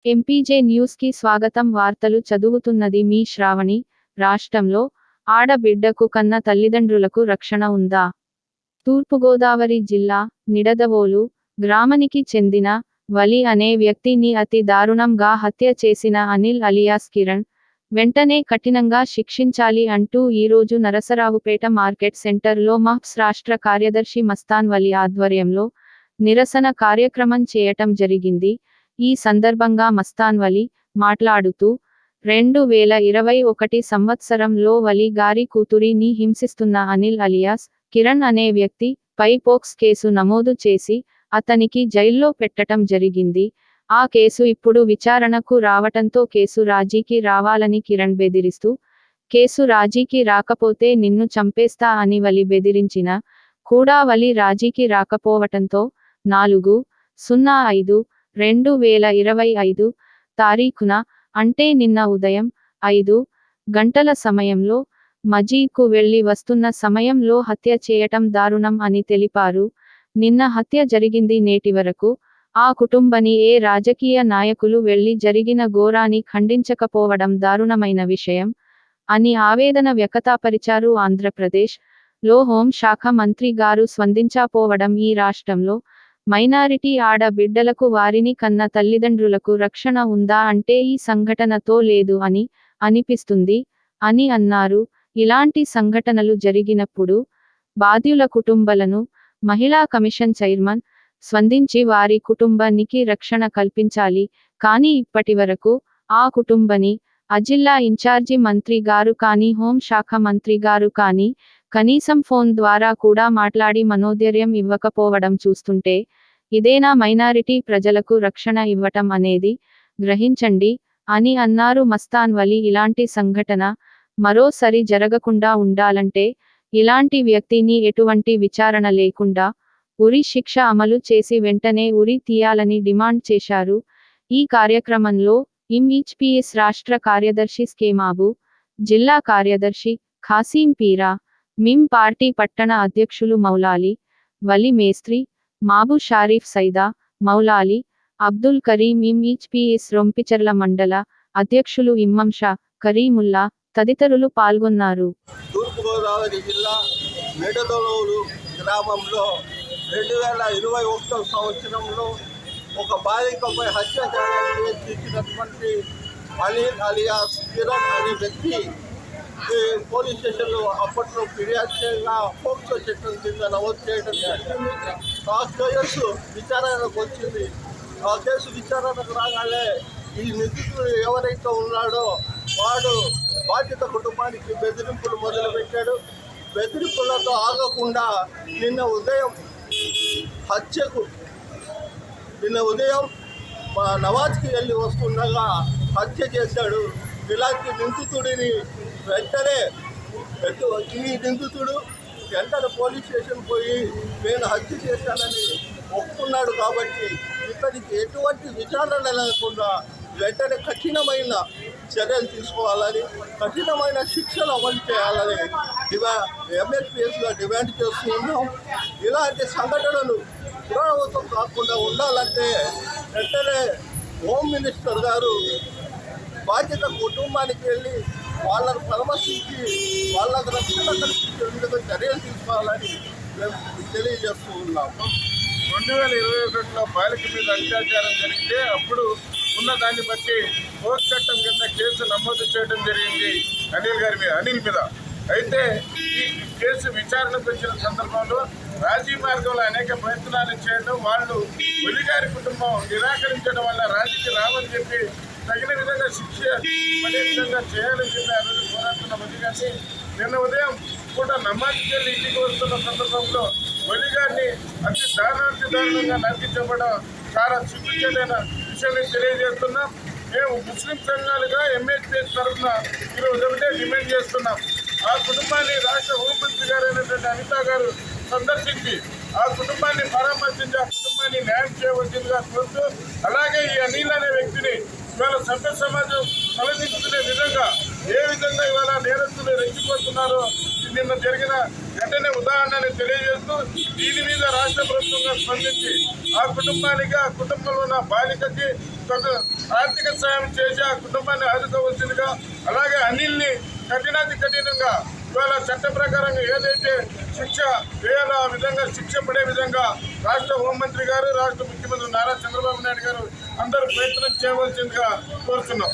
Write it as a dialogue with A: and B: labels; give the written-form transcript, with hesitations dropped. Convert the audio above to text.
A: MPJ news కి స్వాగతం. వార్తలు చదువుతున్నది మీ శ్రావణి. రాష్ట్రంలో ఆడబిడ్డకు కన్న తల్లిదండ్రులకు రక్షణ ఉందా? తూర్పుగోదావరి జిల్లా నిడదవోలు గ్రామానికి చెందిన వలి అనే వ్యక్తిని అతి దారుణంగా హత్య చేసిన అనిల్ అలియాస్ కిరణ్ వెంటనే కఠినంగా శిక్షించాలి అంటూ ఈరోజు నరసరావుపేట మార్కెట్ సెంటర్లో మహ్స్ రాష్ట్ర కార్యదర్శి మస్తాన్ వలి ఆధ్వర్యంలో నిరసన కార్యక్రమం చేయటం జరిగింది. ఈ సందర్భంగా మస్తాన్ వలి మాట్లాడుతూ 2021 సంవత్సరంలో వలి గారి కూతురిని హింసిస్తున్న అనిల్ అలియాస్ కిరణ్ అనే వ్యక్తి పై పోక్స్ కేసు నమోదు చేసి అతనికి జైల్లో పెట్టటం జరిగింది. ఆ కేసు ఇప్పుడు విచారణకు రావటంతో కేసు రాజీకి రావాలని కిరణ్ బెదిరిస్తూ కేసు రాజీకి రాకపోతే నిన్ను చంపేస్తా అని వలి బెదిరించిన కూడా వలి రాజీకి రాకపోవటంతో 4/05/2025 తారీఖున అంటే నిన్న ఉదయం 5 గంటల సమయంలో మజీద్కు వెళ్లి వస్తున్న సమయంలో హత్య చేయటం దారుణం అని తెలిపారు. నిన్న హత్య జరిగింది. నేటి వరకు ఆ కుటుంబని ఏ రాజకీయ నాయకులు వెళ్లి జరిగిన ఘోరాన్ని ఖండించకపోవడం దారుణమైన విషయం అని ఆవేదన వ్యక్తపరిచారు. ఆంధ్రప్రదేశ్ లో హోం శాఖ మంత్రి గారు స్పందించకపోవడం ఈ రాష్ట్రంలో మైనారిటీ ఆడబిడ్డలకు వారిని కన్న తల్లిదండ్రులకు రక్షణ ఉందా అంటే ఈ సంఘటనతో లేదు అని అనిపిస్తుంది అని అన్నారు. ఇలాంటి సంఘటనలు జరిగినప్పుడు బాధితుల కుటుంబాలను మహిళా కమిషన్ చైర్మన్ స్పందించి వారి కుటుంబానికి రక్షణ కల్పించాలి. కానీ ఇప్పటివరకు ఆ కుటుంబని ఆ జిల్లా ఇన్ఛార్జి మంత్రి గారు కానీ హోం శాఖ మంత్రి గారు కానీ కనీసం ఫోన్ ద్వారా కూడా మాట్లాడి మనోధైర్యం ఇవ్వకపోవడం చూస్తుంటే ఇదేనా మైనారిటీ ప్రజలకు రక్షణ ఇవ్వటం అనేది గ్రహించండి అని అన్నారు మస్తాన్ వలి. ఇలాంటి సంఘటన మరోసారి జరగకుండా ఉండాలంటే ఇలాంటి వ్యక్తిని ఎటువంటి విచారణ లేకుండా ఉరి శిక్ష అమలు చేసి వెంటనే ఉరి తీయాలని డిమాండ్ చేశారు. ఈ కార్యక్రమంలో ఎంహెచ్పీఎస్ రాష్ట్ర కార్యదర్శి స్కేమాబు, జిల్లా కార్యదర్శి ఖాసీం పీరా, మిం పార్టీ పట్టణ అధ్యక్షులు మౌలాలి, వలి మేస్త్రి, మాబు షారీఫ్ సైదా, మౌలాలి, అబ్దుల్ కరీం, ఎంహెచ్పీఎస్ రొంపిచర్ల మండల అధ్యక్షులు ఇమ్మం షా, కరీముల్లా తదితరులు పాల్గొన్నారు.
B: తూర్పుగోదావరి జిల్లా నిడదవోలు గ్రామంలో 2021 సంవత్సరంలో ఒక బాలికపై హత్య చేసినటువంటి అనిల్ అలియాస్ కిరణ్ అనే వ్యక్తి పోలీస్ స్టేషన్లో అప్పట్లో ఫిర్యాదు చేయగా పోక్సో చట్టం కింద నమోదు చేయడం జరిగింది. ఆ కేసు విచారణకు వచ్చింది. ఆ కేసు విచారణకు రాగానే ఈ నిందితుడు ఎవరైతే ఉన్నాడో వాడు బాధిత కుటుంబానికి బెదిరింపులు మొదలుపెట్టాడు. బెదిరింపులతో ఆగకుండా నిన్న ఉదయం నవాజ్కి వెళ్ళి వస్తుండగా హత్య చేశాడు. ఇలాంటి నిందితుడిని వెంటనే పోలీస్ స్టేషన్ పోయి నేను హత్య చేశానని ఒప్పుకున్నాడు. కాబట్టి ఇతనికి ఎటువంటి విచారణ లేకుండా వెంటనే కఠినమైన చర్యలు తీసుకోవాలని, కఠినమైన శిక్షలు అమలు చేయాలని ఎంఎస్పీఎస్గా డిమాండ్ చేస్తూ ఉన్నాం. ఇలాంటి సంఘటనలు పునరావృతం కాకుండా ఉండాలంటే వెంటనే హోమ్ మినిస్టర్ గారు బాధ్యత కుటుంబానికి వెళ్ళి వాళ్ళను పరామర్శించి వాళ్ళకు రక్షణ కల్పించే విధంగా చర్యలు తీసుకోవాలని మేము తెలియజేస్తూ ఉన్నాము.
C: 2021లో బాలిక మీద అత్యాచారం జరిగితే అప్పుడు ఉన్న దాన్ని బట్టి పోక్సో చట్టం కింద కేసు నమోదు చేయడం జరిగింది అనిల్ మీద. అయితే ఈ కేసు విచారణకు వచ్చిన సందర్భంలో రాజీ మార్గంలో అనేక ప్రయత్నాలు చేయడం, వాళ్ళు వలిగారి కుటుంబం నిరాకరించడం వల్ల రాజీకి రావని చెప్పి తగిన విధంగా శిక్ష పడే విధంగా చేయాలని చెప్పి ఆ రోజు పోరాడుతున్న వలిగారిని నిన్న ఉదయం కూడా నమాజ్కి వెళ్ళి ఇంటికి వస్తున్న సందర్భంలో వలిగారిని అతి దారుణంగా నరికించబడడం చాలా సిగ్గుచేటైన విషయాన్ని తెలియజేస్తున్నాం. మేము ముస్లిం సంఘాలుగా ఎంహెచ్పీఎస్ తరఫున ఈరోజు ఒకటే డిమాండ్ చేస్తున్నాం. ఆ కుటుంబాన్ని రాష్ట్ర హోంమంత్రి గారు అయినటువంటి అనిత గారు సందర్శించి ఆ కుటుంబాన్ని పరామర్శించి ఆ కుటుంబాన్ని న్యాయం చేయవలసిందిగా కోరుతూ, అలాగే ఈ అనిల్ అనే వ్యక్తిని ఇవాళ సభ్య సమాజం తలదించుకునే విధంగా ఏ విధంగా ఇవాళ నేరస్తులు రెచ్చిపోతున్నారో ఈ నిన్న జరిగిన ఘటన ఉదాహరణని తెలియజేస్తూ దీని మీద రాష్ట్ర ప్రభుత్వంగా స్పందించి ఆ కుటుంబానికి, ఆ కుటుంబంలో ఉన్న బాలికకి ఆర్థిక సాయం చేసి ఆ కుటుంబాన్ని ఆదుకోవాల్సిందిగా, అలాగే అనిల్ని కఠినాతి కఠినంగా ఇవాళ చట్ట ప్రకారంగా ఏదైతే శిక్ష వేయాలో ఆ విధంగా శిక్ష పడే విధంగా రాష్ట్ర హోంమంత్రి గారు, రాష్ట్ర ముఖ్యమంత్రి నారా చంద్రబాబు నాయుడు గారు అందరూ ప్రయత్నం చేయవలసిందిగా కోరుతున్నాం.